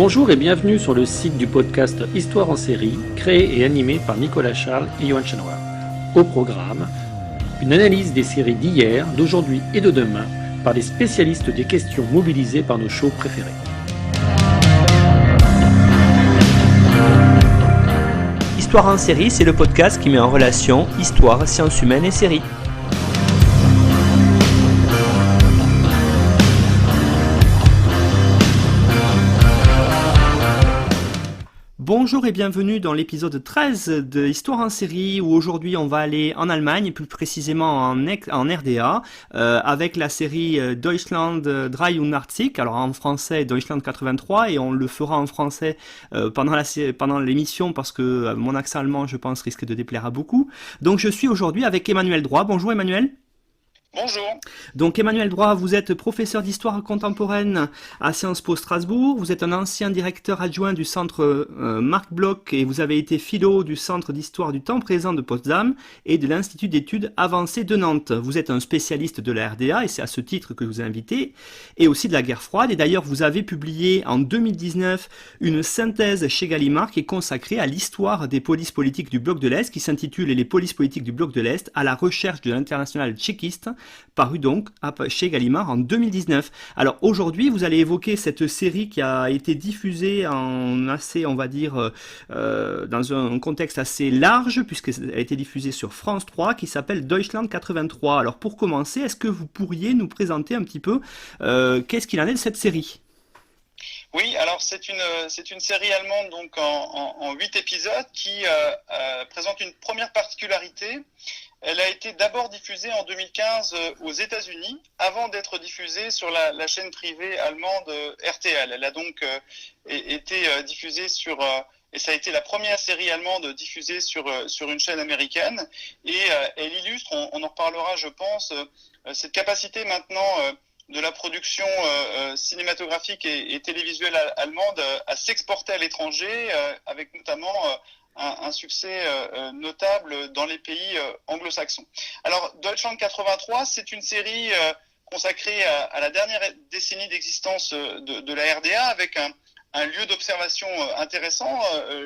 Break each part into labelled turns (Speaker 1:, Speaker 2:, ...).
Speaker 1: Bonjour et bienvenue sur le site du podcast Histoire en série, créé et animé par Nicolas Charles et Johan Chenoir. Au programme, une analyse des séries d'hier, d'aujourd'hui et de demain par des spécialistes des questions mobilisées par nos shows préférés.
Speaker 2: Histoire en série, c'est le podcast qui met en relation histoire, sciences humaines et séries. Bonjour et bienvenue dans l'épisode 13 de Histoire en série où aujourd'hui on va aller en Allemagne et plus précisément en RDA avec la série Deutschland 83, alors en français Deutschland 83 et on le fera en français pendant l'émission parce que mon accent allemand je pense risque de déplaire à beaucoup. Donc je suis aujourd'hui avec Emmanuel Droit. Bonjour Emmanuel.
Speaker 3: Bonjour.
Speaker 2: Donc Emmanuel Droit, vous êtes professeur d'histoire contemporaine à Sciences Po Strasbourg, vous êtes un ancien directeur adjoint du centre Marc Bloch et vous avez été philo du centre d'histoire du temps présent de Potsdam et de l'Institut d'études avancées de Nantes. Vous êtes un spécialiste de la RDA et c'est à ce titre que je vous ai invité, et aussi de la guerre froide. Et d'ailleurs vous avez publié en 2019 une synthèse chez Gallimard qui est consacrée à l'histoire des polices politiques du bloc de l'Est, qui s'intitule Les polices politiques du bloc de l'Est à la recherche de l'international tchéquiste, paru donc chez Gallimard en 2019. Alors aujourd'hui, vous allez évoquer cette série qui a été diffusée en assez, on va dire, dans un contexte assez large, puisqu'elle a été diffusée sur France 3, qui s'appelle Deutschland 83. Alors pour commencer, est-ce que vous pourriez nous présenter un petit peu qu'est-ce qu'il en est de cette série ?
Speaker 3: Oui, alors c'est une série allemande donc en 8 épisodes qui présente une première particularité. Elle a été d'abord diffusée en 2015 aux États-Unis avant d'être diffusée sur la chaîne privée allemande RTL. Elle a donc été diffusée et ça a été la première série allemande diffusée sur une chaîne américaine. Et elle illustre, on en reparlera je pense, cette capacité maintenant de la production cinématographique et télévisuelle allemande à s'exporter à l'étranger, avec notamment un succès notable dans les pays anglo-saxons. Alors, Deutschland 83, c'est une série consacrée à la dernière décennie d'existence de la RDA, avec un lieu d'observation intéressant.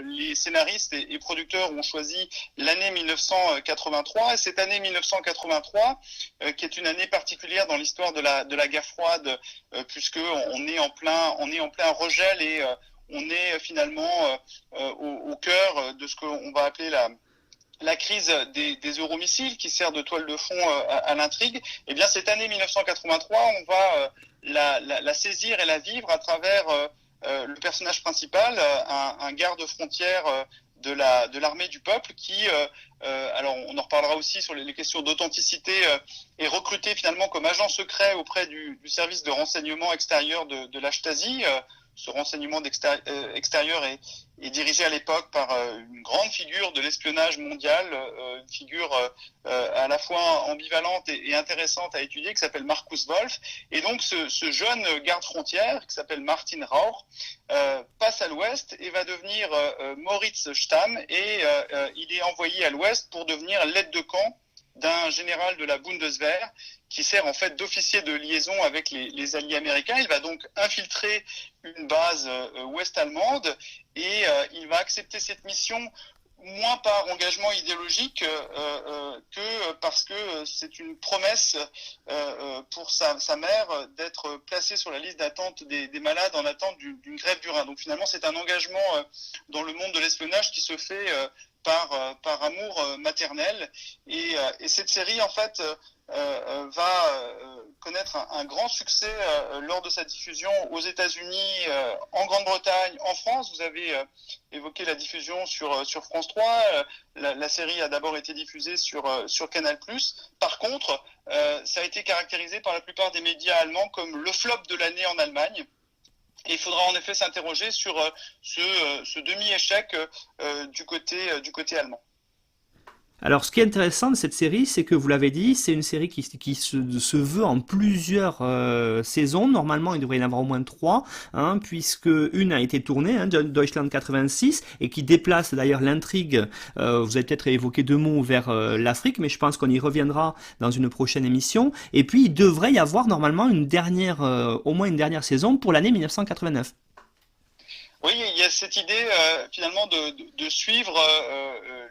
Speaker 3: Les scénaristes et producteurs ont choisi l'année 1983, et cette année 1983, qui est une année particulière dans l'histoire de la guerre froide, puisque on est en plein regel et on est finalement au cœur de ce qu'on va appeler la crise des euromissiles, qui sert de toile de fond à l'intrigue. Et bien cette année 1983, on va la saisir et la vivre à travers le personnage principal, un garde-frontière de l'armée du peuple qui, alors on en reparlera aussi sur les questions d'authenticité, est recruté finalement comme agent secret auprès du service de renseignement extérieur de la Stasi. Ce renseignement extérieur est dirigé à l'époque par une grande figure de l'espionnage mondial, une figure à la fois ambivalente et intéressante à étudier, qui s'appelle Markus Wolf. Et donc ce jeune garde-frontière, qui s'appelle Martin Rauch, passe à l'ouest et va devenir Moritz Stamm, et il est envoyé à l'ouest pour devenir l'aide de camp d'un général de la Bundeswehr qui sert en fait d'officier de liaison avec les alliés américains. Il va donc infiltrer une base ouest-allemande et il va accepter cette mission moins par engagement idéologique que parce que c'est une promesse pour sa mère d'être placée sur la liste d'attente des malades en attente d'une grève du rein. Donc finalement c'est un engagement dans le monde de l'espionnage qui se fait par amour maternel, et cette série en fait va connaître un grand succès lors de sa diffusion aux États-Unis, en Grande-Bretagne, en France. Vous avez évoqué la diffusion sur France 3. La série a d'abord été diffusée sur Canal+. Par contre, ça a été caractérisé par la plupart des médias allemands comme le flop de l'année en Allemagne. Et il faudra en effet s'interroger sur ce demi-échec du côté allemand.
Speaker 2: Alors, ce qui est intéressant de cette série, c'est que vous l'avez dit, c'est une série qui se veut en plusieurs saisons. Normalement, il devrait y en avoir au moins 3, puisque une a été tournée, Deutschland 86, et qui déplace d'ailleurs l'intrigue. Vous avez peut-être évoqué 2 mots vers l'Afrique, mais je pense qu'on y reviendra dans une prochaine émission. Et puis, il devrait y avoir normalement une dernière, au moins une dernière saison pour l'année 1989.
Speaker 3: Oui, il y a cette idée finalement de suivre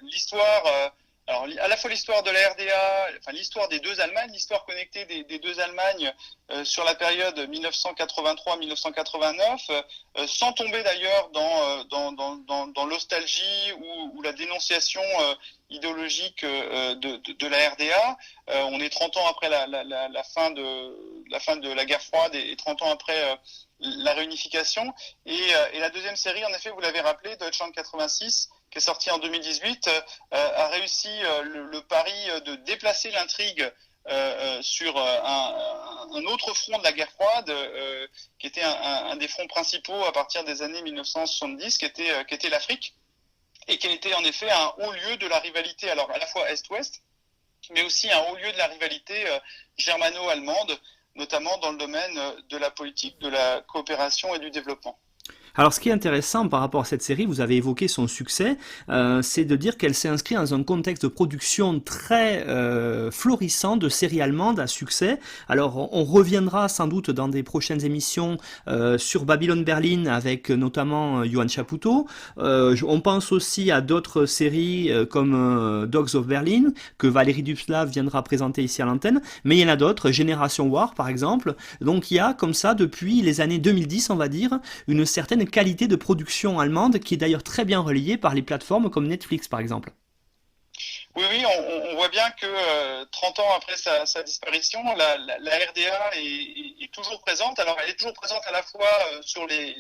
Speaker 3: l'histoire, alors à la fois l'histoire de la RDA, enfin l'histoire des deux Allemagnes, l'histoire connectée des deux Allemagnes sur la période 1983-1989, sans tomber d'ailleurs dans l'ostalgie ou la dénonciation idéologique de la RDA. On est 30 ans après la fin de la guerre froide et 30 ans après la réunification. Et la deuxième série, en effet, vous l'avez rappelé, Deutschland 86, qui est sortie en 2018, a réussi le pari de déplacer l'intrigue sur un autre front de la guerre froide, qui était un des fronts principaux à partir des années 1970, qui était l'Afrique, et qui a été en effet un haut lieu de la rivalité, alors à la fois Est-Ouest, mais aussi un haut lieu de la rivalité germano-allemande, notamment dans le domaine de la politique, de la coopération et du développement.
Speaker 2: Alors, ce qui est intéressant par rapport à cette série, vous avez évoqué son succès, c'est de dire qu'elle s'est inscrite dans un contexte de production très florissant de séries allemandes à succès. Alors, on reviendra sans doute dans des prochaines émissions sur Babylon Berlin avec notamment Johann Chapoutot. On pense aussi à d'autres séries comme Dogs of Berlin que Valérie Dubslav viendra présenter ici à l'antenne. Mais il y en a d'autres, Génération War par exemple. Donc, il y a comme ça depuis les années 2010, on va dire, une certaine qualité de production allemande qui est d'ailleurs très bien relayée par les plateformes comme Netflix par exemple.
Speaker 3: Oui, on voit bien que 30 ans après sa disparition, la RDA est toujours présente. Alors elle est toujours présente à la fois sur les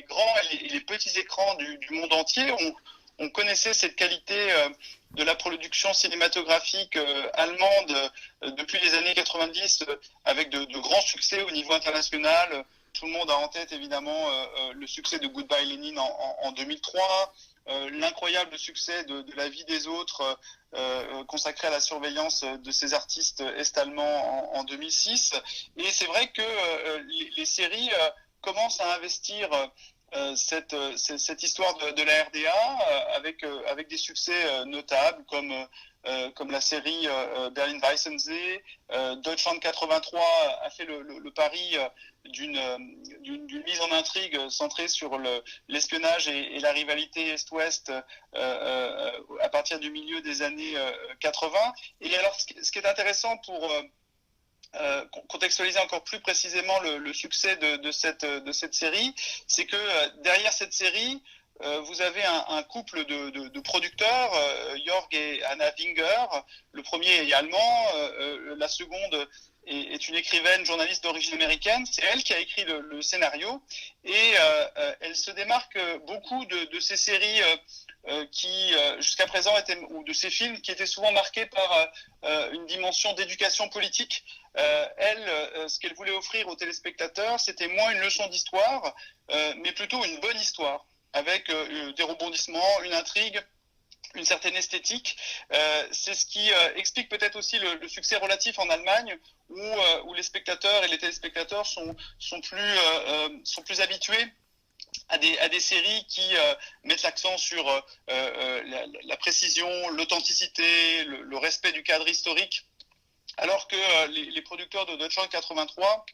Speaker 3: grands et les petits écrans du monde entier. On connaissait cette qualité de la production cinématographique allemande depuis les années 90 avec de grands succès au niveau international. Tout le monde a en tête évidemment le succès de Goodbye Lenin en 2003, l'incroyable succès de La vie des autres consacré à la surveillance de ces artistes est-allemands en 2006. Et c'est vrai que les séries commencent à investir cette histoire de la RDA avec des succès notables comme la série Berlin Weissensee. Deutschland 83 a fait le pari d'une mise en intrigue centrée sur l'espionnage et la rivalité Est-Ouest à partir du milieu des années 80. Et alors, ce qui est intéressant pour contextualiser encore plus précisément le succès de cette série, c'est que derrière cette série, vous avez un couple de producteurs, Jörg et Anna Winger. Le premier est allemand, la seconde est une écrivaine, journaliste d'origine américaine. C'est elle qui a écrit le scénario et elle se démarque beaucoup de ces séries qui jusqu'à présent étaient, ou de ces films qui étaient souvent marqués par une dimension d'éducation politique. Ce qu'elle voulait offrir aux téléspectateurs, c'était moins une leçon d'histoire, mais plutôt une bonne histoire, avec des rebondissements, une intrigue, une certaine esthétique. C'est ce qui explique peut-être aussi le succès relatif en Allemagne, où les spectateurs et les téléspectateurs sont plus habitués à des séries qui mettent l'accent sur la précision, l'authenticité, le respect du cadre historique, alors que les producteurs de Deutschland 83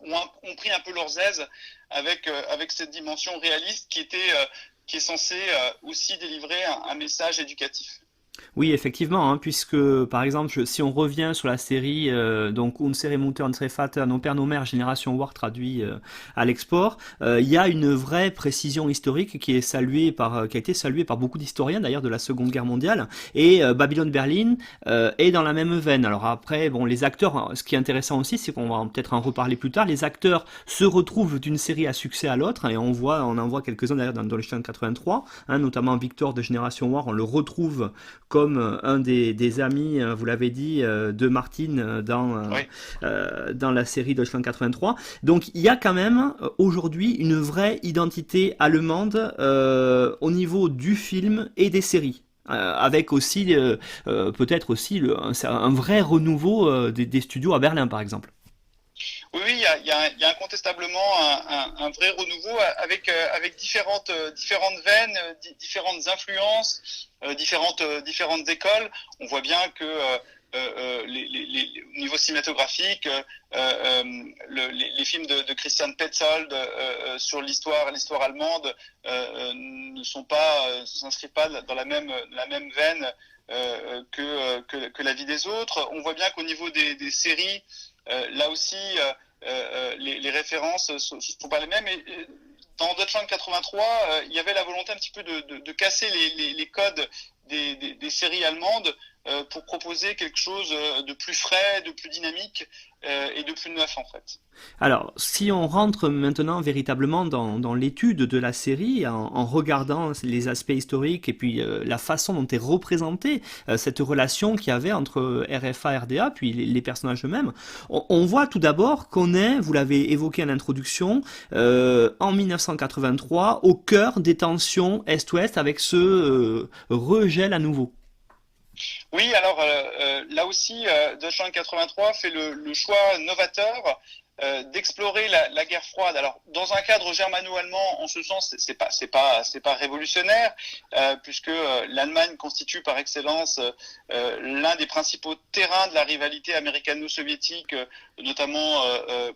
Speaker 3: ont pris un peu leurs aises avec cette dimension réaliste qui est censée aussi délivrer un message éducatif.
Speaker 2: Oui, effectivement, hein, puisque par exemple, si on revient sur la série, donc Unsere Mutter, Unsere Vater, Nos pères, nos mères, Génération War traduit à l'export, il y a une vraie précision historique qui a été saluée par beaucoup d'historiens d'ailleurs de la Seconde Guerre mondiale, et Babylon Berlin est dans la même veine. Alors après, bon, les acteurs, ce qui est intéressant aussi, c'est qu'on va peut-être en reparler plus tard, les acteurs se retrouvent d'une série à succès à l'autre, et on en voit quelques-uns d'ailleurs dans Deutschland 83, hein, notamment Victor de Génération War, on le retrouve comme un des amis, vous l'avez dit, de Martin dans la série Deutschland 83. Donc il y a quand même aujourd'hui une vraie identité allemande au niveau du film et des séries. Avec aussi peut-être aussi un vrai renouveau des studios à Berlin par exemple.
Speaker 3: Oui, il y a incontestablement un vrai renouveau avec différentes veines, différentes influences, différentes écoles. On voit bien que au niveau niveau cinématographique, les films de Christian Petzold sur l'histoire allemande s'inscrivent pas dans la même veine que La vie des autres. On voit bien qu'au niveau des séries, là aussi, les références sont pas les mêmes. Et dans Deutschland 83, il y avait la volonté un petit peu de casser les codes des séries allemandes pour proposer quelque chose de plus frais, de plus dynamique et de plus neuf en fait.
Speaker 2: Alors, si on rentre maintenant véritablement dans l'étude de la série, en regardant les aspects historiques et puis la façon dont est représentée cette relation qu'il y avait entre RFA et RDA, puis les personnages eux-mêmes, on voit tout d'abord qu'on est, vous l'avez évoqué en introduction, en 1983, au cœur des tensions Est-Ouest avec ce regel à nouveau.
Speaker 3: Oui, alors là aussi, Deutschland 83 fait le choix novateur d'explorer la guerre froide. Alors, dans un cadre germano-allemand, en ce sens, c'est pas révolutionnaire, puisque l'Allemagne constitue par excellence l'un des principaux terrains de la rivalité américano-soviétique, notamment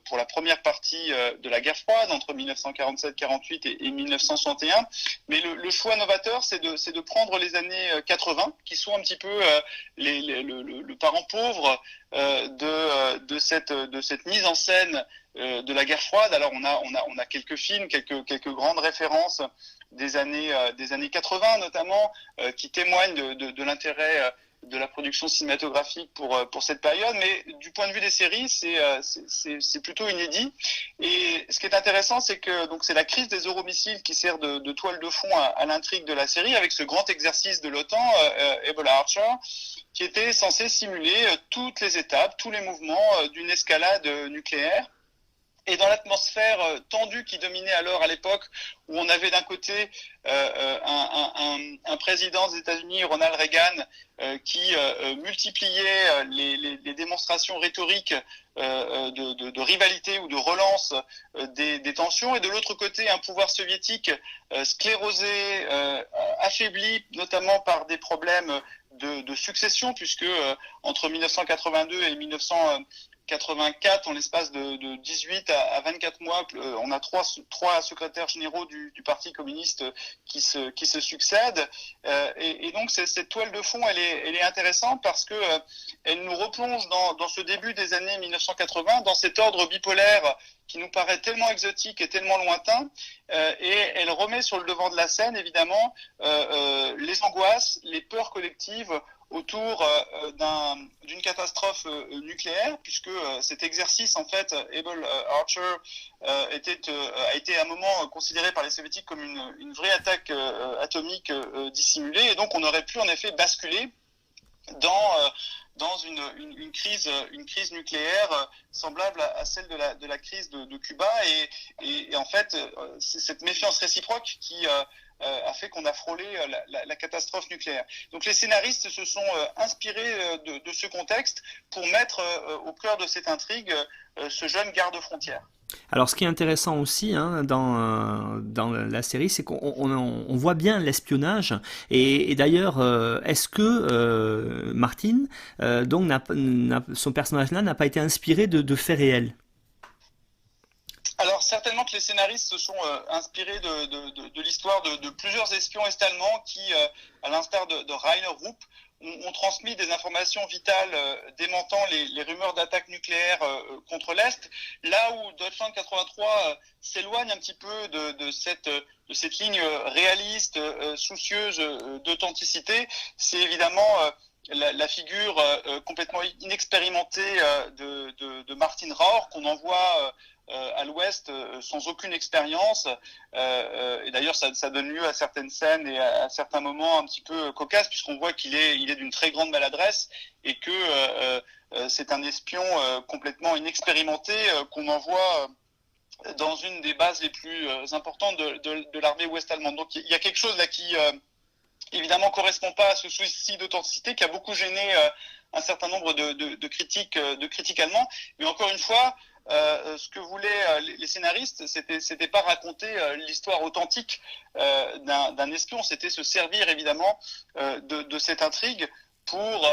Speaker 3: pour la première partie de la guerre froide entre 1947-48 et 1961. Mais le choix novateur, c'est de prendre les années 80, qui sont un petit peu le parent pauvre de cette mise en scène de la guerre froide. Alors on a quelques films, quelques grandes références des années 80 notamment, qui témoignent de l'intérêt de la production cinématographique pour cette période, mais du point de vue des séries, c'est plutôt inédit. Et ce qui est intéressant, c'est que donc c'est la crise des euromissiles qui sert de toile de fond à l'intrigue de la série, avec ce grand exercice de l'OTAN, Ebola Archer, qui était censé simuler toutes les étapes, tous les mouvements d'une escalade nucléaire. Et dans l'atmosphère tendue qui dominait alors à l'époque, où on avait d'un côté un président des États-Unis, Ronald Reagan, qui multipliait les démonstrations rhétoriques de rivalité ou de relance des tensions, et de l'autre côté un pouvoir soviétique sclérosé, affaibli, notamment par des problèmes de succession, puisque entre 1982 et 1984, en l'espace de 18 à 24 mois, on a trois secrétaires généraux du Parti communiste qui se succèdent. Et donc cette toile de fond, elle est intéressante parce que elle nous replonge dans ce début des années 1980, dans cet ordre bipolaire qui nous paraît tellement exotique et tellement lointain, et elle remet sur le devant de la scène, évidemment, les angoisses, les peurs collectives autour d'une catastrophe nucléaire, puisque cet exercice, en fait, Able Archer, a été à un moment considéré par les soviétiques comme une vraie attaque atomique dissimulée, et donc on aurait pu en effet basculer dans une crise nucléaire semblable à celle de la crise de Cuba, et en fait c'est cette méfiance réciproque qui a fait qu'on a frôlé la catastrophe nucléaire. Donc les scénaristes se sont inspirés de ce contexte pour mettre au cœur de cette intrigue ce jeune garde-frontière.
Speaker 2: Alors, ce qui est intéressant aussi dans la série, c'est qu'on voit bien l'espionnage. Et d'ailleurs, est-ce que Martin, donc, son personnage-là, n'a pas été inspiré de faits réels?
Speaker 3: Alors certainement que les scénaristes se sont inspirés de l'histoire de plusieurs espions est-allemands qui, à l'instar de Rainer Rupp, ont transmis des informations vitales démentant les rumeurs d'attaque nucléaire contre l'Est, là où Deutschland 83 s'éloigne un petit peu de cette ligne réaliste, soucieuse d'authenticité. C'est évidemment la figure complètement inexpérimentée de Martin Rauch, qu'on envoie à l'Ouest sans aucune expérience, et d'ailleurs ça donne lieu à certaines scènes et à certains moments un petit peu cocasses, puisqu'on voit qu'il est d'une très grande maladresse, et que c'est un espion complètement inexpérimenté qu'on envoie dans une des bases les plus importantes de l'armée ouest-allemande. Donc il y a quelque chose là qui évidemment correspond pas à ce souci d'authenticité qui a beaucoup gêné un certain nombre de critiques allemands, mais encore une fois, ce que voulaient les scénaristes, c'était pas raconter l'histoire authentique d'un espion, c'était se servir évidemment de cette intrigue pour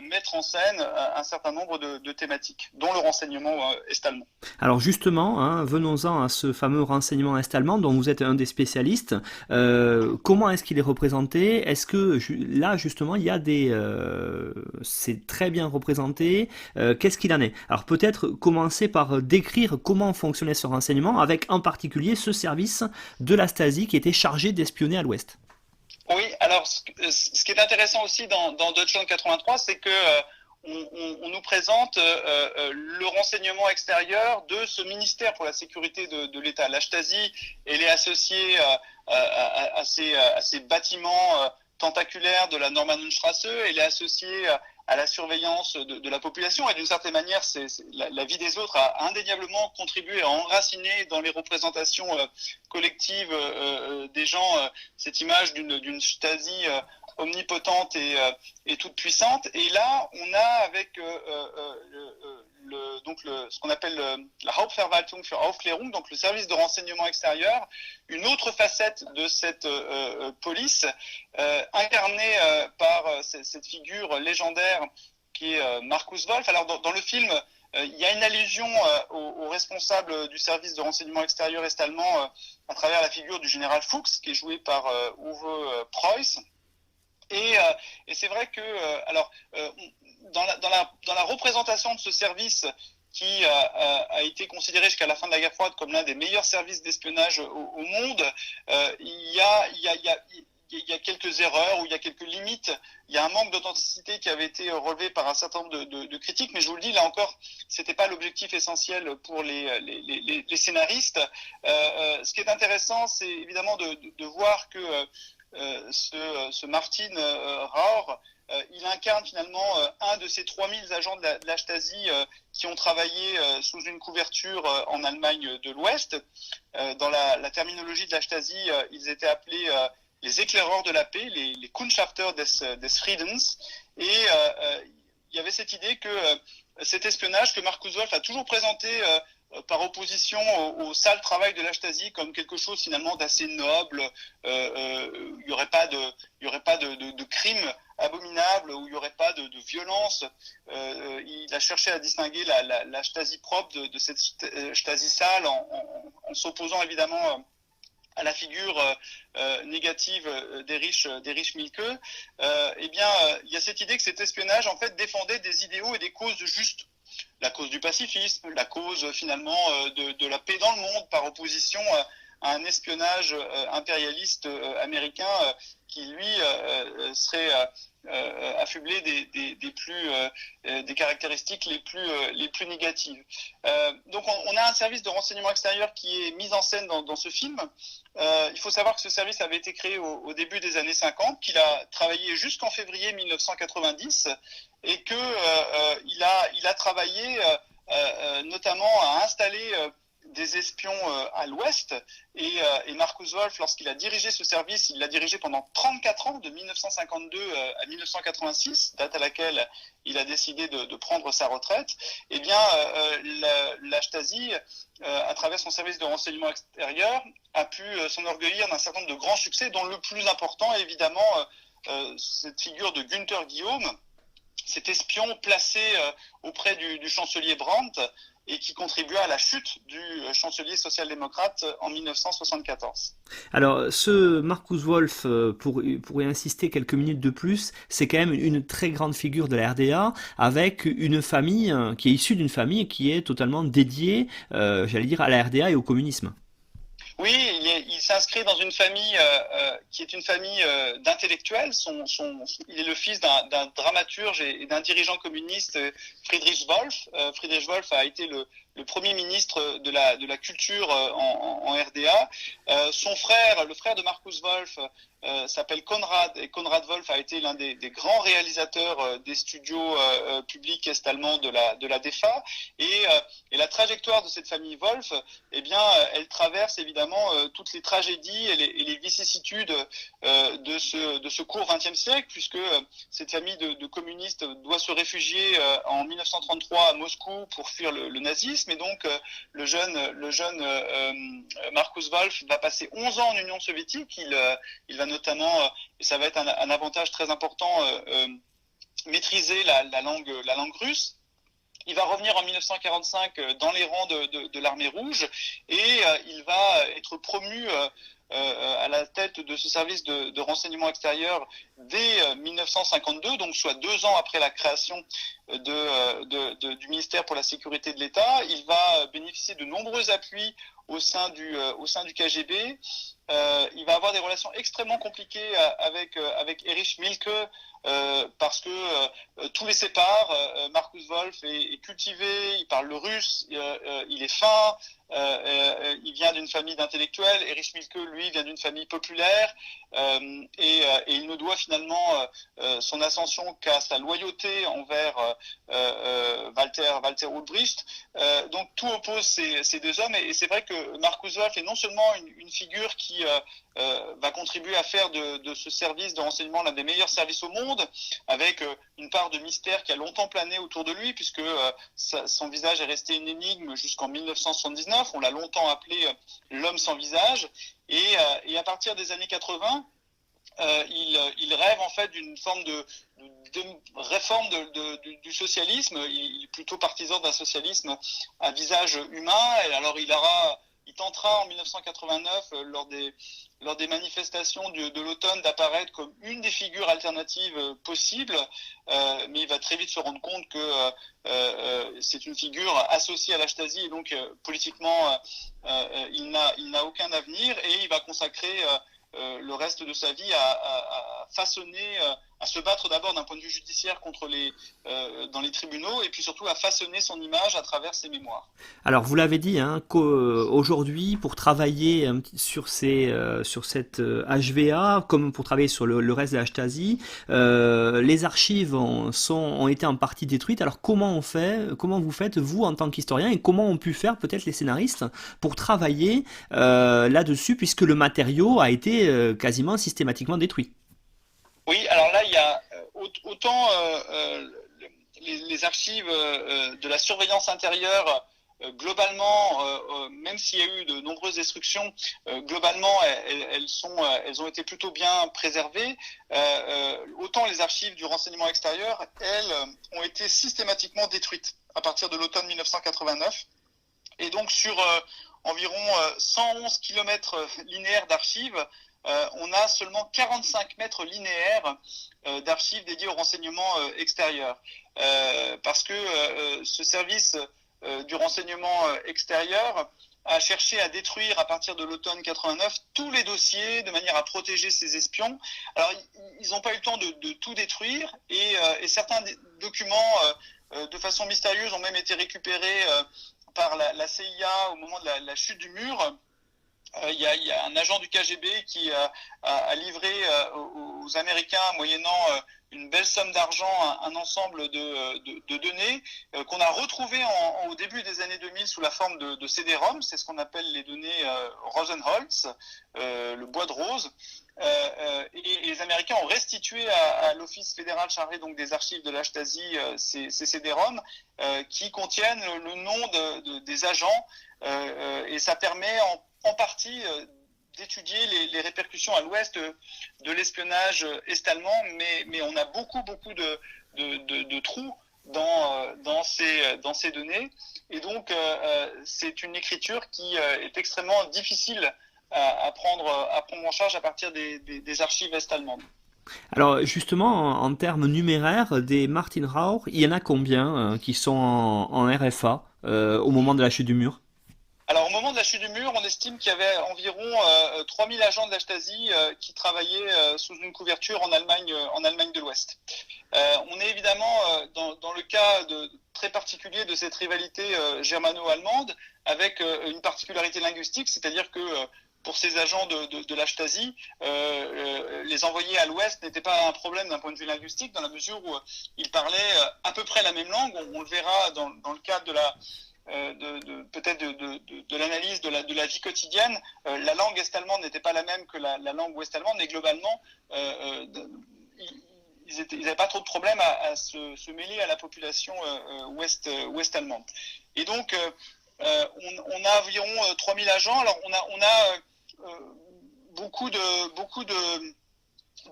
Speaker 3: mettre en scène un certain nombre de thématiques, dont le renseignement est-allemand.
Speaker 2: Alors justement, hein, venons-en à ce fameux renseignement est-allemand dont vous êtes un des spécialistes. Comment est-ce qu'il est représenté? Est-ce que là justement il y a c'est très bien représenté. Qu'est-ce qu'il en est? Alors peut-être commencer par décrire comment fonctionnait ce renseignement, avec en particulier ce service de la Stasi qui était chargé d'espionner à l'Ouest.
Speaker 3: Oui, alors ce qui est intéressant aussi dans Deutschland 83, c'est que on nous présente le renseignement extérieur de ce ministère pour la sécurité de l'État. La Stasi, elle est associée à ces bâtiments tentaculaires de la Normannenstraße, elle est associée à la surveillance de la population, et d'une certaine manière, la vie des autres a indéniablement contribué à enraciner dans les représentations collectives des gens cette image d'une Stasi omnipotente et toute puissante. Et là, on a avec ce qu'on appelle la Hauptverwaltung für Aufklärung, donc le service de renseignement extérieur, une autre facette de cette police, incarnée par cette figure légendaire qui est Markus Wolf. Alors dans le film, il y a une allusion au responsable du service de renseignement extérieur est-allemand à travers la figure du général Fuchs, qui est joué par Uwe Preuss. Et c'est vrai que dans la représentation de ce service qui a été considéré jusqu'à la fin de la guerre froide comme l'un des meilleurs services d'espionnage au monde, il y a quelques erreurs ou il y a quelques limites. Il y a un manque d'authenticité qui avait été relevé par un certain nombre de critiques, mais je vous le dis, là encore, c'était pas l'objectif essentiel pour les scénaristes. Ce qui est intéressant, c'est évidemment de voir que ce Martin Rauer, il incarne finalement un de ces 3000 agents de la Stasi qui ont travaillé sous une couverture en Allemagne de l'Ouest. Dans la terminologie de la Stasi, ils étaient appelés les éclaireurs de la paix, les Kundschafter des Friedens. Et il y avait cette idée que cet espionnage que Markus Wolf a toujours présenté par opposition au sale travail de la Stasi comme quelque chose finalement d'assez noble. Il n'y aurait pas de crimes abominables, où il n'y aurait pas de violence. Il a cherché à distinguer la Stasi propre de cette Stasi sale en s'opposant évidemment à la figure négative d'Erich Mielke. Eh bien, il y a cette idée que cet espionnage en fait défendait des idéaux et des causes justes. La cause du pacifisme, la cause finalement de la paix dans le monde, par opposition à un espionnage impérialiste américain qui lui serait affublé des caractéristiques les plus négatives. Donc on a un service de renseignement extérieur qui est mis en scène dans ce film. Il faut savoir que ce service avait été créé au début des années 50, qu'il a travaillé jusqu'en février 1990 et que il a travaillé notamment à installer des espions à l'Ouest, et Markus Wolf, lorsqu'il a dirigé ce service, il l'a dirigé pendant 34 ans, de 1952 à 1986, date à laquelle il a décidé de prendre sa retraite. Eh bien, la Stasi, à travers son service de renseignement extérieur, a pu s'enorgueillir d'un certain nombre de grands succès, dont le plus important est évidemment cette figure de Günther Guillaume, cet espion placé auprès du chancelier Brandt et qui contribua à la chute du chancelier social-démocrate en 1974.
Speaker 2: Alors, ce Markus Wolf, pour y insister quelques minutes de plus, c'est quand même une très grande figure de la RDA, avec une famille qui est issue d'une famille qui est totalement dédiée, j'allais dire, à la RDA et au communisme.
Speaker 3: Oui, il s'inscrit dans une famille qui est une famille d'intellectuels. Il est le fils d'un dramaturge et d'un dirigeant communiste, Friedrich Wolf. Friedrich Wolf a été le premier ministre de la culture en RDA. Son frère, le frère de Markus Wolf, s'appelle Konrad, et Konrad Wolf a été l'un des grands réalisateurs des studios publics est-allemands de la DEFA. Et la trajectoire de cette famille Wolf, eh bien, elle traverse évidemment toutes les tragédies et les vicissitudes de ce court XXe siècle, puisque cette famille de communistes doit se réfugier en 1933 à Moscou pour fuir le nazisme. Et donc, le jeune Markus Wolf va passer 11 ans en Union soviétique. Il va notamment, et ça va être un avantage très important, maîtriser la langue russe. Il va revenir en 1945 dans les rangs de l'armée rouge et il va être promu à la tête de ce service de renseignement extérieur dès 1952, donc soit 2 ans après la création du ministère pour la sécurité de l'État. Il va bénéficier de nombreux appuis au sein du KGB. Il va avoir des relations extrêmement compliquées avec Erich Mielke parce que tout les sépare. Markus Wolf est cultivé, il parle le russe, il est fin, il vient d'une famille d'intellectuels. Erich Mielke, lui, vient d'une famille populaire et il ne doit finalement son ascension qu'à sa loyauté envers Walter Ulbricht. Donc tout oppose ces deux hommes et c'est vrai que Markus Wolf est non seulement une figure qui va contribuer à faire de ce service de renseignement l'un des meilleurs services au monde, avec une part de mystère qui a longtemps plané autour de lui, puisque son visage est resté une énigme jusqu'en 1979. On l'a longtemps appelé l'homme sans visage. Et à partir des années 80, il rêve en fait d'une forme de réforme du socialisme. Il est plutôt partisan d'un socialisme à visage humain. Et alors il tentera en 1989, lors des manifestations de l'automne, d'apparaître comme une des figures alternatives possibles, mais il va très vite se rendre compte que c'est une figure associée à la Stasi et donc politiquement il n'a aucun avenir et il va consacrer le reste de sa vie à façonner, à se battre d'abord d'un point de vue judiciaire dans les tribunaux et puis surtout à façonner son image à travers ses mémoires.
Speaker 2: Alors vous l'avez dit, hein, qu'aujourd'hui pour travailler sur cette HVA, comme pour travailler sur le reste de la Stasi, les archives ont été en partie détruites. Alors comment vous faites vous en tant qu'historien et comment ont pu faire peut-être les scénaristes pour travailler là-dessus puisque le matériau a été quasiment systématiquement détruit?
Speaker 3: Oui, alors là il y a autant les archives de la surveillance intérieure. Globalement, même s'il y a eu de nombreuses destructions, globalement, elles ont été plutôt bien préservées. Autant les archives du renseignement extérieur, elles, ont été systématiquement détruites à partir de l'automne 1989. Et donc, sur environ 111 km linéaires d'archives, on a seulement 45 mètres linéaires d'archives dédiées au renseignement extérieur. Parce que ce service du renseignement extérieur a cherché à détruire à partir de l'automne 89 tous les dossiers de manière à protéger ses espions. Alors ils n'ont pas eu le temps de tout détruire et certains documents de façon mystérieuse ont même été récupérés par la CIA au moment de la chute du mur. Il y a un agent du KGB qui a livré aux Américains, moyennant une belle somme d'argent, un ensemble de données qu'on a retrouvées au début des années 2000 sous la forme de CD-ROM. C'est ce qu'on appelle les données Rosenholz, le bois de rose. Et les Américains ont restitué à l'Office fédéral chargé donc des archives de la Stasi ces CD-ROM qui contiennent le nom des agents et ça permet en partie d'étudier les répercussions à l'ouest de l'espionnage est-allemand, mais on a beaucoup de trous dans ces données. Et donc, c'est une écriture qui est extrêmement difficile à prendre en charge à partir des archives est-allemandes.
Speaker 2: Alors justement, en termes numéraires, des Martin Rauch, il y en a combien qui sont en RFA au moment de la chute du mur?
Speaker 3: Alors au moment de la chute du mur, on estime qu'il y avait environ 3000 agents de la Stasi qui travaillaient sous une couverture en Allemagne de l'Ouest. On est évidemment dans le cas très particulier de cette rivalité germano-allemande avec une particularité linguistique, c'est-à-dire que pour ces agents de la Stasi, les envoyés à l'Ouest n'étaient pas un problème d'un point de vue linguistique, dans la mesure où ils parlaient à peu près la même langue. On le verra dans le cadre de l'analyse de la vie quotidienne. La langue est-allemande n'était pas la même que la langue ouest-allemande, mais globalement, ils n'avaient pas trop de problème à se mêler à la population ouest-allemande. Et donc, on a environ 3000 agents. Alors, on a beaucoup de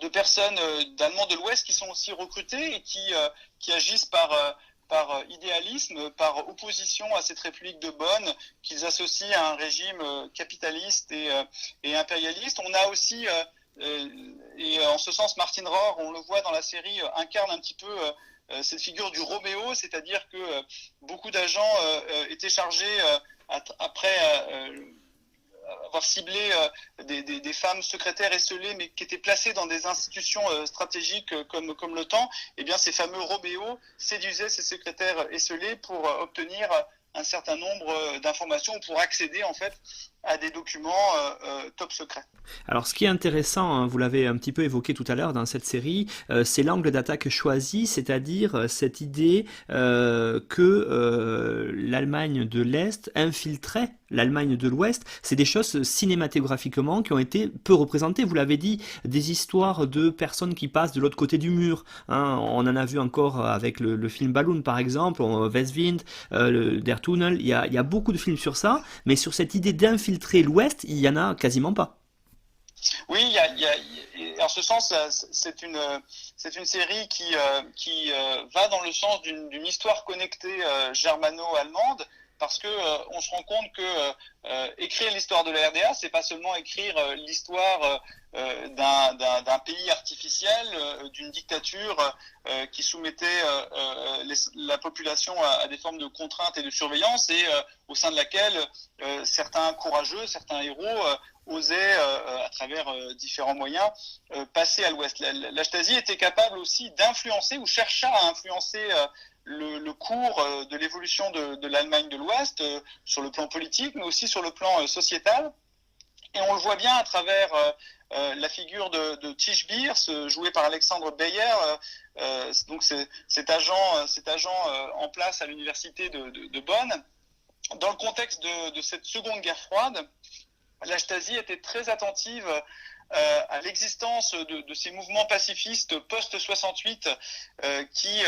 Speaker 3: de personnes d'Allemands de l'Ouest qui sont aussi recrutées et qui agissent par idéalisme, par opposition à cette République de Bonn qu'ils associent à un régime capitaliste et impérialiste. On a aussi, et en ce sens, Martin Rohr, on le voit dans la série, incarne un petit peu cette figure du Roméo, c'est-à-dire que beaucoup d'agents étaient chargés, après avoir ciblé des femmes secrétaires esselées, mais qui étaient placées dans des institutions stratégiques comme l'OTAN, eh bien ces fameux Roméo séduisaient ces secrétaires esselés pour obtenir un certain nombre d'informations, pour accéder en fait à des documents top secrets.
Speaker 2: Alors, ce qui est intéressant, hein, vous l'avez un petit peu évoqué tout à l'heure dans cette série, c'est l'angle d'attaque choisi, c'est-à-dire cette idée que l'Allemagne de l'Est infiltrait l'Allemagne de l'Ouest. C'est des choses cinématographiquement qui ont été peu représentées. Vous l'avez dit, des histoires de personnes qui passent de l'autre côté du mur. Hein. On en a vu encore avec le film Balloon, par exemple, Westwind, Der Tunnel. Il y a beaucoup de films sur ça, mais sur cette idée d'infiltrer l'Ouest, il y en a quasiment pas.
Speaker 3: Oui, en ce sens, c'est une série qui va dans le sens d'une histoire connectée germano-allemande, parce que on se rend compte que écrire l'histoire de la RDA, c'est pas seulement écrire l'histoire d'un pays artificiel, d'une dictature qui soumettait la population à des formes de contraintes et de surveillance, et au sein de laquelle certains courageux, certains héros osaient, à travers différents moyens, passer à l'ouest. La Stasi était capable aussi d'influencer, ou chercha à influencer le cours de l'évolution de l'Allemagne de l'Ouest, sur le plan politique, mais aussi sur le plan sociétal. Et on le voit bien à travers la figure de Tisch Beers, joué par Alexandre Beyer, donc cet agent en place à l'université de Bonn. Dans le contexte de cette seconde guerre froide, la Stasi était très attentive à l'existence de ces mouvements pacifistes post-68 qui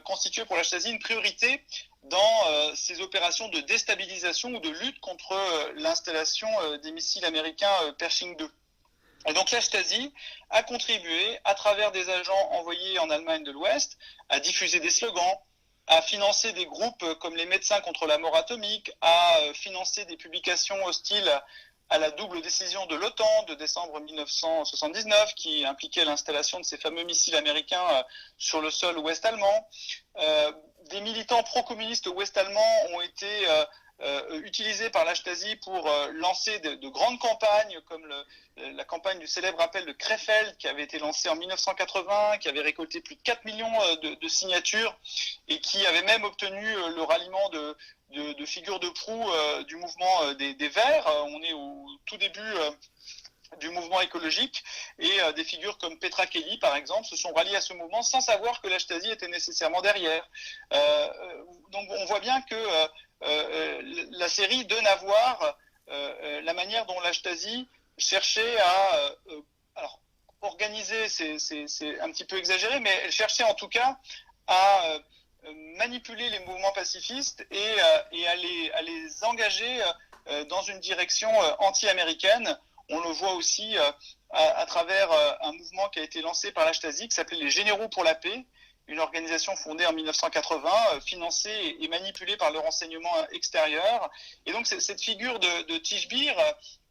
Speaker 3: constituaient pour la Stasi une priorité dans ces opérations de déstabilisation ou de lutte contre l'installation des missiles américains Pershing II. Et donc la Stasi a contribué, à travers des agents envoyés en Allemagne de l'Ouest, à diffuser des slogans, à financer des groupes comme les Médecins contre la mort atomique, à financer des publications hostiles à la double décision de l'OTAN de décembre 1979 qui impliquait l'installation de ces fameux missiles américains sur le sol ouest-allemand. Des militants pro-communistes ouest-allemands ont été utilisés par la Stasi pour lancer de grandes campagnes, comme la campagne du célèbre appel de Krefeld qui avait été lancée en 1980, qui avait récolté plus de 4 millions de signatures et qui avait même obtenu le ralliement de figures de proue du mouvement des Verts. On est au tout début du mouvement écologique, et des figures comme Petra Kelly, par exemple, se sont ralliées à ce mouvement sans savoir que la Stasi était nécessairement derrière. Donc on voit bien que la série donne à voir la manière dont la Stasi cherchait à alors, organiser, c'est un petit peu exagéré, mais elle cherchait en tout cas à manipuler les mouvements pacifistes et à les engager dans une direction anti-américaine. On le voit aussi à travers un mouvement qui a été lancé par la Stasi qui s'appelait les Généraux pour la paix, une organisation fondée en 1980, financée et manipulée par le renseignement extérieur. Et donc cette figure de Tisch Beer,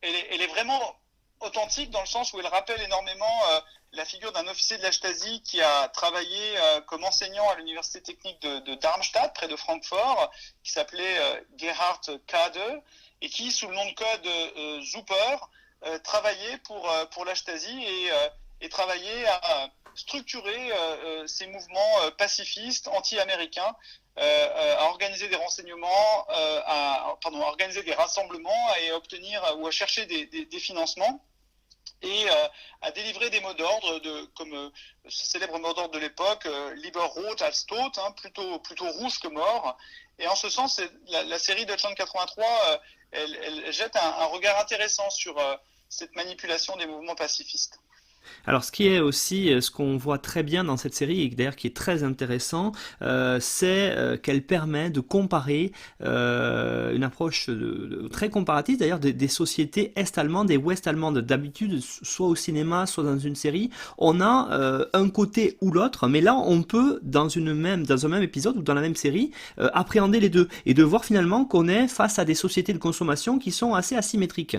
Speaker 3: elle est vraiment authentique dans le sens où elle rappelle énormément la figure d'un officier de la Stasi qui a travaillé comme enseignant à l'université technique de Darmstadt, près de Francfort, qui s'appelait Gerhard Kade, et qui, sous le nom de code Zuper, travaillait pour la Stasi et travaillait à structurer ces mouvements pacifistes anti-américains, à organiser des renseignements, à organiser des rassemblements et à obtenir ou à chercher des financements, et à délivrer des mots d'ordre, comme ce célèbre mot d'ordre de l'époque, Lieber rot als tot, plutôt rouge que mort. Et en ce sens, la série Deutschland 83, elle jette un regard intéressant sur cette manipulation des mouvements pacifistes.
Speaker 2: Alors, ce qui est aussi, ce qu'on voit très bien dans cette série, et d'ailleurs qui est très intéressant, c'est qu'elle permet de comparer une approche très comparative, d'ailleurs, des sociétés est-allemandes et ouest-allemandes. D'habitude, soit au cinéma, soit dans une série, on a un côté ou l'autre, mais là, on peut, dans un même épisode ou dans la même série, appréhender les deux, et de voir finalement qu'on est face à des sociétés de consommation qui sont assez asymétriques.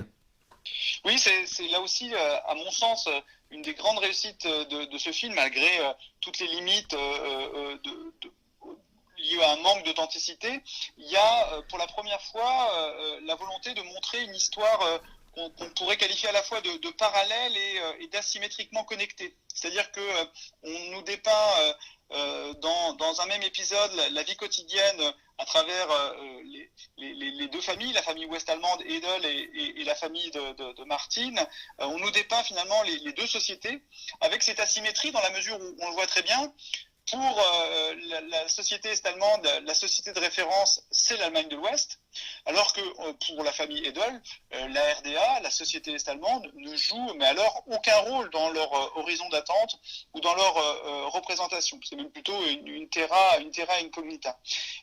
Speaker 3: Oui, c'est là aussi, à mon sens, une des grandes réussites de ce film, malgré toutes les limites liées à un manque d'authenticité. Il y a pour la première fois la volonté de montrer une histoire qu'on pourrait qualifier à la fois de parallèle et d'asymétriquement connectée. C'est-à-dire que on nous dépeint dans un même épisode la vie quotidienne à travers les deux familles, la famille ouest-allemande Edel et la famille de Martin. On nous dépeint finalement les deux sociétés avec cette asymétrie dans la mesure où on le voit très bien. Pour la société est-allemande, la société de référence, c'est l'Allemagne de l'Ouest, alors que pour la famille Edel, la RDA, la société est-allemande, ne joue mais alors aucun rôle dans leur horizon d'attente ou dans leur représentation. C'est même plutôt une terra incognita.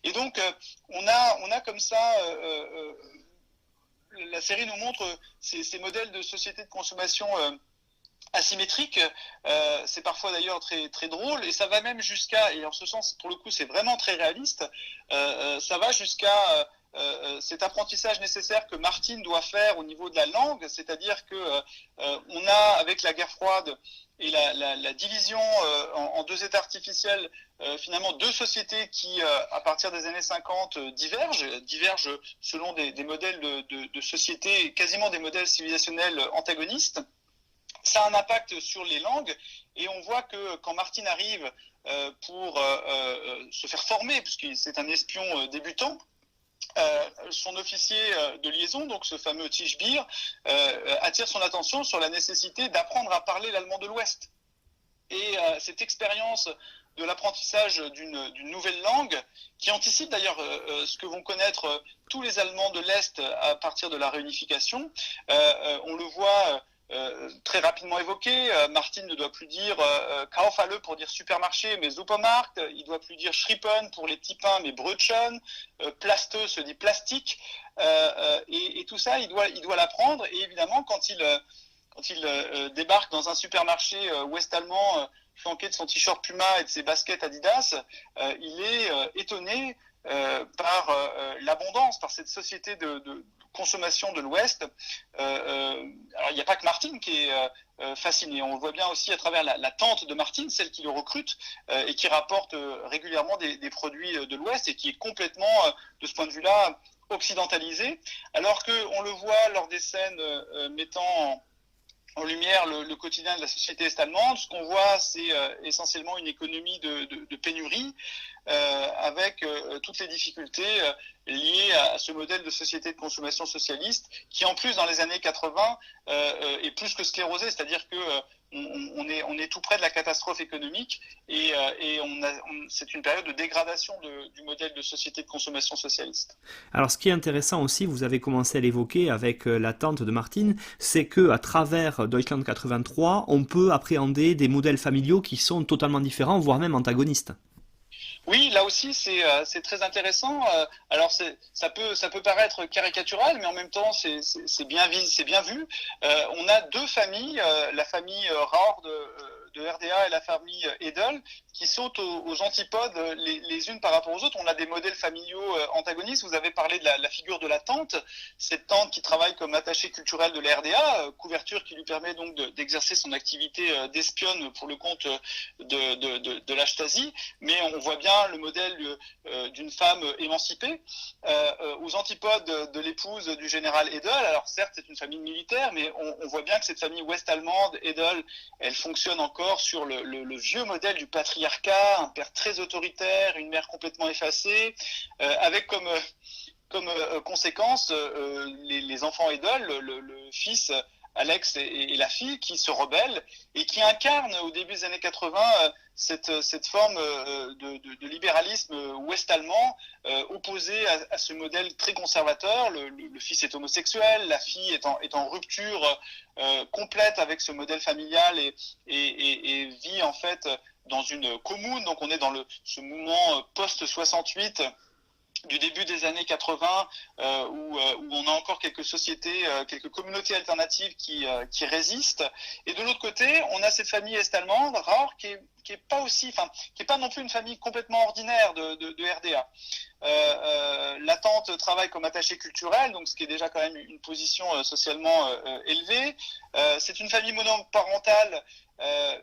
Speaker 3: Et donc, on a comme ça... la série nous montre ces modèles de société de consommation asymétrique, c'est parfois d'ailleurs très, très drôle, et ça va même jusqu'à, et en ce sens, pour le coup, c'est vraiment très réaliste, ça va jusqu'à cet apprentissage nécessaire que Martin doit faire au niveau de la langue, c'est-à-dire que on a, avec la guerre froide et la division en deux États artificiels, finalement deux sociétés qui, à partir des années 50, divergent selon des modèles de société, quasiment des modèles civilisationnels antagonistes. Ça a un impact sur les langues, et on voit que quand Martin arrive pour se faire former, puisque c'est un espion débutant, son officier de liaison, donc ce fameux Tischbier, attire son attention sur la nécessité d'apprendre à parler l'allemand de l'Ouest. Et cette expérience de l'apprentissage d'une nouvelle langue, qui anticipe d'ailleurs ce que vont connaître tous les Allemands de l'Est à partir de la réunification, on le voit très rapidement évoqué. Martin ne doit plus dire Kaufhalle pour dire supermarché, mais Supermarkt. Il ne doit plus dire Schrippen pour les petits pains, mais Brötchen. Plasteux se dit plastique. Et tout ça, il doit l'apprendre. Et évidemment, quand il débarque dans un supermarché ouest-allemand, flanqué de son t-shirt Puma et de ses baskets Adidas, il est étonné par l'abondance, par cette société de consommation de l'Ouest. Alors il n'y a pas que Martin qui est fasciné, on le voit bien aussi à travers la tante de Martin, celle qui le recrute et qui rapporte régulièrement des produits de l'Ouest et qui est complètement, de ce point de vue-là, occidentalisée, alors qu'on le voit lors des scènes mettant en lumière le quotidien de la société est-allemande. Ce qu'on voit, c'est essentiellement une économie de pénurie, avec toutes les difficultés liées à ce modèle de société de consommation socialiste, qui en plus dans les années 80 est plus que sclérosé, c'est-à-dire que on est tout près de la catastrophe économique, et c'est une période de dégradation du modèle de société de consommation socialiste.
Speaker 2: Alors, ce qui est intéressant aussi, vous avez commencé à l'évoquer avec la tante de Martin, c'est que à travers Deutschland 83, on peut appréhender des modèles familiaux qui sont totalement différents, voire même antagonistes.
Speaker 3: Oui, là aussi c'est très intéressant. Alors ça peut paraître caricatural, mais en même temps c'est bien vu. On a deux familles, la famille Rahr de RDA et la famille Edel, qui sont aux antipodes les unes par rapport aux autres. On a des modèles familiaux antagonistes. Vous avez parlé de la figure de la tante, cette tante qui travaille comme attachée culturelle de la RDA, couverture qui lui permet donc d'exercer son activité d'espionne pour le compte de la Stasi, mais on voit bien le modèle d'une femme émancipée, aux antipodes de l'épouse du général Edel. Alors certes, c'est une famille militaire, mais on voit bien que cette famille ouest-allemande, Edel, elle fonctionne encore sur le vieux modèle du patriarcat, un père très autoritaire, une mère complètement effacée, avec comme conséquence les enfants Edel, le fils Alex et la fille, qui se rebellent et qui incarnent au début des années 80 cette forme de libéralisme ouest-allemand opposé à ce modèle très conservateur. Le fils est homosexuel, la fille est en rupture complète avec ce modèle familial et vit en fait dans une commune. Donc on est dans ce mouvement post-68 du début des années 80 où on a encore quelques sociétés, quelques communautés alternatives qui résistent. Et de l'autre côté, on a cette famille est-allemande rare qui est pas non plus une famille complètement ordinaire de RDA. La tante travaille comme attachée culturelle, donc ce qui est déjà quand même une position socialement élevée. C'est une famille monoparentale,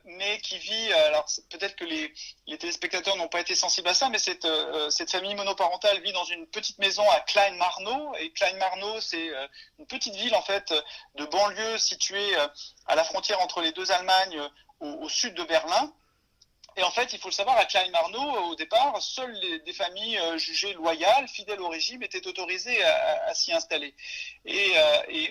Speaker 3: mais qui vit, alors peut-être que les téléspectateurs n'ont pas été sensibles à ça, mais cette famille monoparentale vit dans une petite maison à Kleinmarnow, et Kleinmarnow c'est une petite ville en fait de banlieue située à la frontière entre les deux Allemagnes au sud de Berlin. Et en fait, il faut le savoir, à Kleinmarnow, au départ, seules des familles jugées loyales, fidèles au régime, étaient autorisées à s'y installer. Et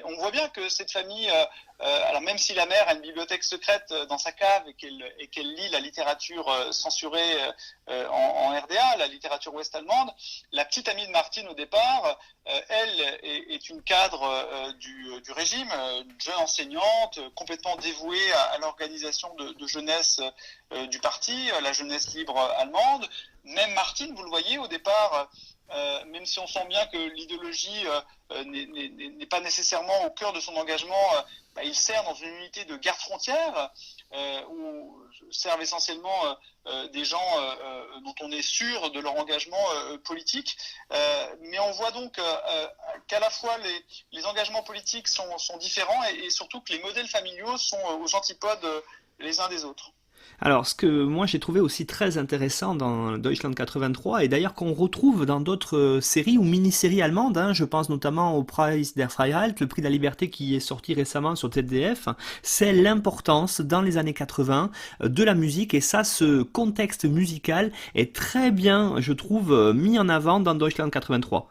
Speaker 3: on voit bien que cette famille, alors même si la mère a une bibliothèque secrète dans sa cave et qu'elle lit la littérature censurée en RDA, la littérature ouest-allemande, la petite amie de Martine au départ, elle est une cadre du régime, une jeune enseignante, complètement dévouée à l'organisation de jeunesse du parti, la jeunesse libre allemande. Même Martine, vous le voyez, au départ, même si on sent bien que l'idéologie n'est pas nécessairement au cœur de son engagement, il sert dans une unité de garde frontière où servent essentiellement des gens dont on est sûr de leur engagement politique. Mais on voit donc qu'à la fois les engagements politiques sont différents et surtout que les modèles familiaux sont aux antipodes les uns des autres.
Speaker 2: Alors, ce que moi j'ai trouvé aussi très intéressant dans Deutschland 83, et d'ailleurs qu'on retrouve dans d'autres séries ou mini-séries allemandes, hein, je pense notamment au Preis der Freiheit, le prix de la liberté qui est sorti récemment sur ZDF, c'est l'importance dans les années 80 de la musique, et ça, ce contexte musical est très bien, je trouve, mis en avant dans Deutschland 83.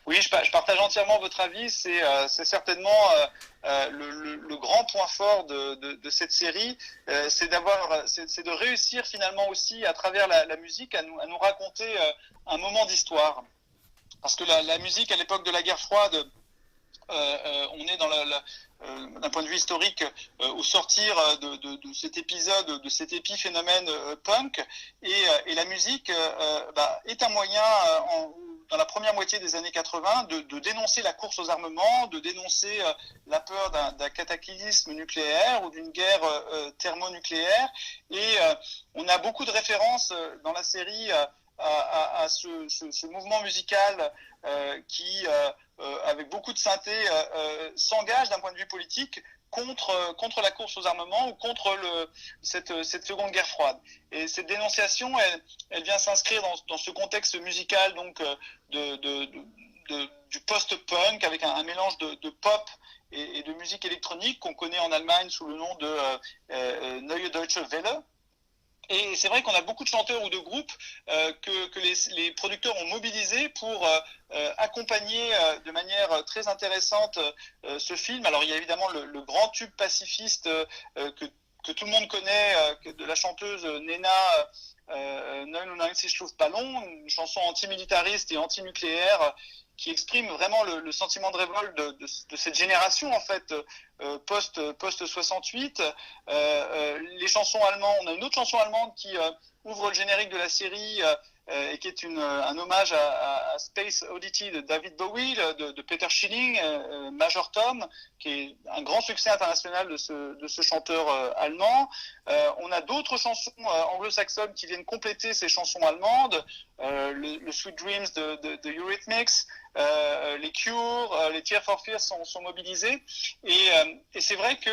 Speaker 3: Oui, je partage entièrement votre avis. C'est certainement le grand point fort de cette série, c'est de réussir finalement aussi à travers la musique à nous raconter un moment d'histoire. Parce que la musique à l'époque de la guerre froide, on est d'un point de vue historique au sortir de cet épisode, de cet épiphénomène punk, et la musique est un moyen dans la première moitié des années 80 de dénoncer la course aux armements, de dénoncer la peur d'un cataclysme nucléaire ou d'une guerre thermonucléaire. Et on a beaucoup de références dans la série à ce mouvement musical qui, avec beaucoup de synthé, s'engage d'un point de vue politique contre la course aux armements ou contre cette seconde guerre froide. Et cette dénonciation, elle vient s'inscrire dans ce contexte musical donc du post-punk avec un mélange de pop et de musique électronique qu'on connaît en Allemagne sous le nom de Neue Deutsche Welle. Et c'est vrai qu'on a beaucoup de chanteurs ou de groupes que les producteurs ont mobilisés pour accompagner de manière très intéressante ce film. Alors il y a évidemment le grand tube pacifiste que tout le monde connaît, de la chanteuse Nena 99 Luftballon, une chanson antimilitariste et antinucléaire qui exprime vraiment le sentiment de révolte de cette génération en fait post 68. Les chansons allemandes, on a une autre chanson allemande qui ouvre le générique de la série et qui est un hommage à Space Oddity de David Bowie, de Peter Schilling, Major Tom, qui est un grand succès international de ce chanteur allemand. On a d'autres chansons anglo-saxonnes qui viennent compléter ces chansons allemandes, le Sweet Dreams de Eurythmics, les Cure, les Tears for Fears sont mobilisés, et c'est vrai que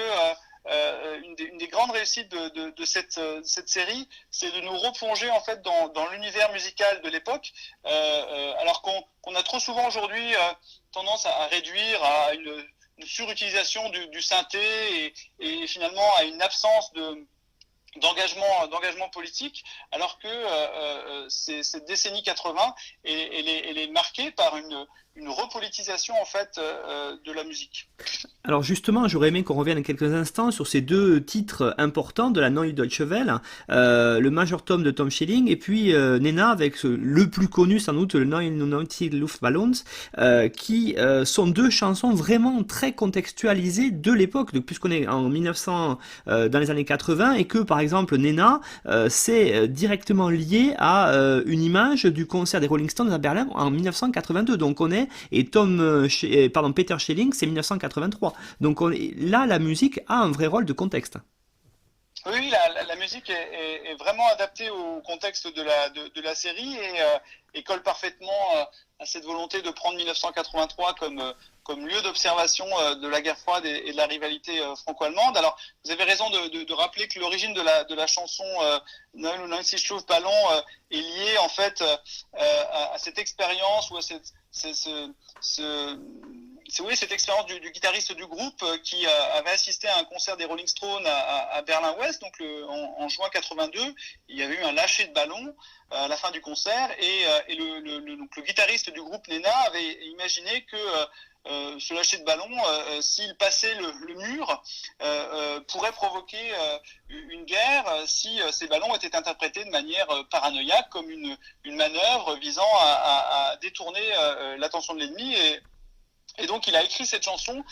Speaker 3: une des grandes réussites de cette série, c'est de nous replonger en fait dans l'univers musical de l'époque, alors qu'on a trop souvent aujourd'hui tendance à réduire à une surutilisation du synthé et finalement à une absence d'engagement politique, alors que cette décennie 80 elle est marquée par une repolitisation en fait de la musique.
Speaker 2: Alors justement, j'aurais aimé qu'on revienne quelques instants sur ces deux titres importants de la Neue Deutsche Welle, le Major Tom de Tom Schelling et puis Nena avec le plus connu sans doute, le 99 Luftballons, qui sont deux chansons vraiment très contextualisées de l'époque, puisqu'on est en 1900, dans les années 80, et que par exemple Nena, c'est directement lié à une image du concert des Rolling Stones à Berlin en 1982. Donc on est, et Peter Schelling, c'est 1983. Donc là, la musique a un vrai rôle de contexte.
Speaker 3: Oui, la musique est vraiment adaptée au contexte de la série et colle parfaitement à cette volonté de prendre 1983 comme lieu d'observation de la guerre froide et de la rivalité franco-allemande. Alors, vous avez raison de rappeler que l'origine de la chanson 99 Luftballon est liée en fait à cette expérience ou à cette expérience du guitariste du groupe qui avait assisté à un concert des Rolling Stones à Berlin-Ouest, donc en juin 82. Il y avait eu un lâcher de ballon à la fin du concert et donc le guitariste du groupe Nena avait imaginé que ce lâcher de ballon, s'il passait le mur, pourrait provoquer une guerre si ces ballons étaient interprétés de manière paranoïaque comme une manœuvre visant à détourner l'attention de l'ennemi. Et donc il a écrit cette chanson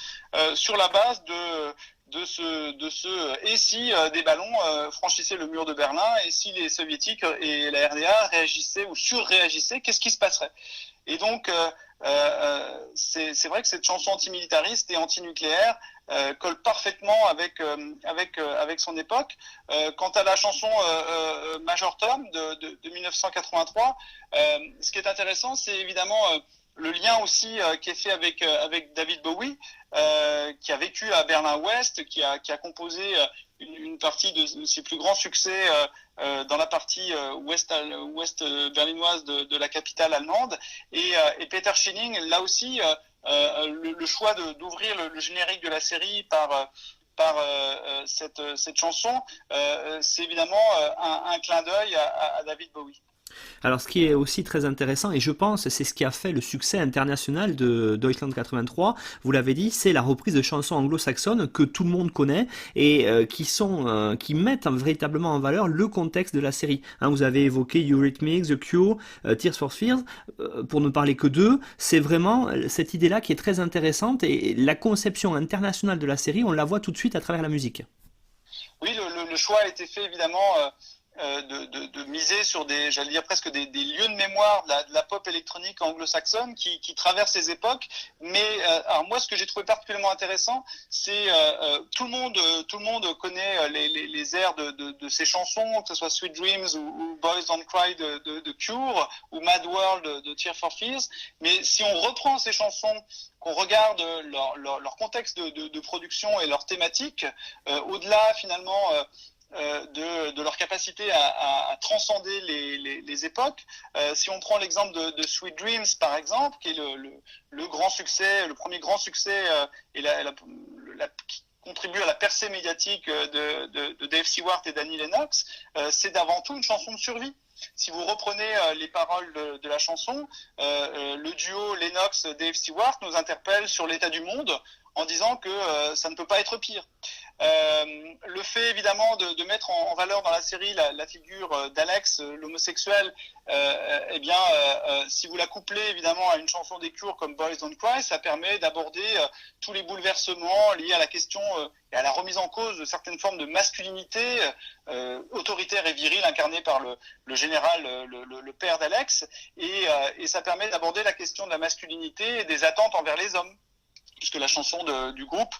Speaker 3: sur la base de ce et si des ballons franchissaient le mur de Berlin et si les soviétiques et la RDA réagissaient ou surréagissaient, qu'est-ce qui se passerait? Et donc c'est vrai que cette chanson antimilitariste et antinucléaire colle parfaitement avec son époque. Quant à la chanson Major Tom de 1983, ce qui est intéressant, c'est évidemment le lien aussi qui est fait avec David Bowie, qui a vécu à Berlin-Ouest, qui a composé une partie de ses plus grands succès dans la partie ouest berlinoise de la capitale allemande. Et Peter Schelling, là aussi, le choix d'ouvrir le générique de la série par cette chanson, c'est évidemment un clin d'œil à David Bowie.
Speaker 2: Alors ce qui est aussi très intéressant, et je pense c'est ce qui a fait le succès international de Deutschland 83, vous l'avez dit, c'est la reprise de chansons anglo-saxonnes que tout le monde connaît et qui mettent véritablement en valeur le contexte de la série. Vous avez évoqué Eurythmics, The Cure, Tears for Fears, pour ne parler que d'eux, c'est vraiment cette idée-là qui est très intéressante et la conception internationale de la série, on la voit tout de suite à travers la musique.
Speaker 3: Oui, le choix a été fait évidemment de miser sur j'allais dire presque des lieux de mémoire de la pop électronique anglo-saxonne qui traversent ces époques. Mais alors moi, ce que j'ai trouvé particulièrement intéressant, c'est tout le monde connaît les airs de ces chansons, que ce soit Sweet Dreams ou Boys Don't Cry de Cure ou Mad World de Tears for Fears. Mais si on reprend ces chansons, qu'on regarde leur contexte de production et leur thématique, au-delà finalement de leur capacité à transcender les époques. Si on prend l'exemple de Sweet Dreams, par exemple, qui est le grand succès, le premier grand succès et qui contribue à la percée médiatique de Dave Stewart et d'Annie Lennox, c'est d'avant tout une chanson de survie. Si vous reprenez les paroles de la chanson, le duo Lennox-Dave Stewart nous interpelle sur l'état du monde en disant que ça ne peut pas être pire. Le fait évidemment de mettre en valeur dans la série la figure d'Alex, l'homosexuel, si vous la couplez évidemment à une chanson des Cure comme Boys Don't Cry, ça permet d'aborder tous les bouleversements liés à la question et à la remise en cause de certaines formes de masculinité autoritaire et virile incarnée par le général, le père d'Alex, et ça permet d'aborder la question de la masculinité et des attentes envers les hommes, puisque la chanson du groupe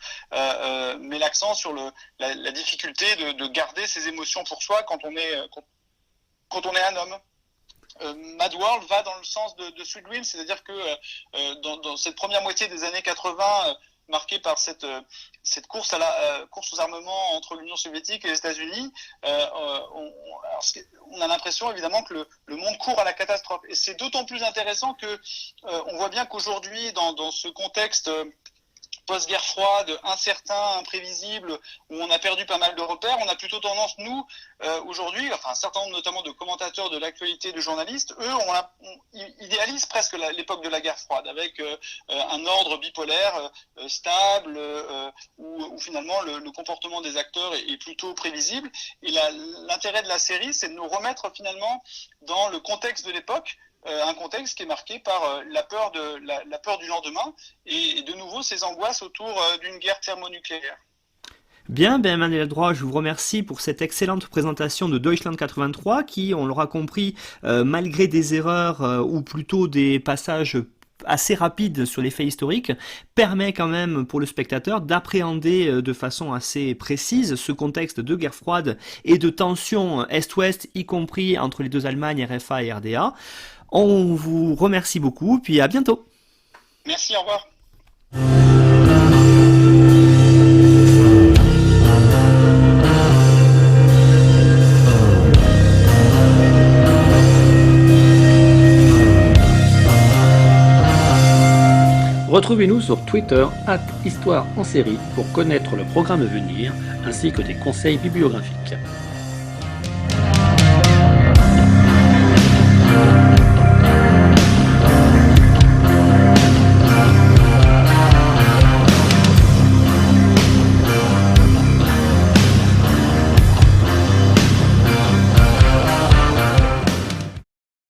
Speaker 3: met l'accent sur la difficulté de garder ses émotions pour soi quand on est un homme. Mad World va dans le sens de Sweet Dreams, c'est-à-dire que dans cette première moitié des années 80, marquée par cette course aux armements entre l'Union soviétique et les États-Unis, on a l'impression évidemment que le monde court à la catastrophe. Et c'est d'autant plus intéressant que on voit bien qu'aujourd'hui, dans ce contexte post-guerre froide, incertain, imprévisible, où on a perdu pas mal de repères. On a plutôt tendance, nous, aujourd'hui, enfin un certain nombre notamment de commentateurs de l'actualité, de journalistes, eux, ils idéalisent presque l'époque de la guerre froide, avec un ordre bipolaire stable, où finalement le comportement des acteurs est plutôt prévisible. Et l'intérêt de la série, c'est de nous remettre finalement dans le contexte de l'époque, un contexte qui est marqué par la peur du lendemain et de nouveau ces angoisses autour d'une guerre thermonucléaire.
Speaker 2: Bien, ben Emmanuel Droit, je vous remercie pour cette excellente présentation de Deutschland 83 qui, on l'aura compris, malgré des erreurs ou plutôt des passages assez rapides sur les faits historiques, permet quand même pour le spectateur d'appréhender de façon assez précise ce contexte de guerre froide et de tension Est-Ouest, y compris entre les deux Allemagnes, RFA et RDA. On vous remercie beaucoup, puis à bientôt.
Speaker 3: Merci, au revoir.
Speaker 1: Retrouvez-nous sur Twitter @Histoire en série pour connaître le programme à venir ainsi que des conseils bibliographiques.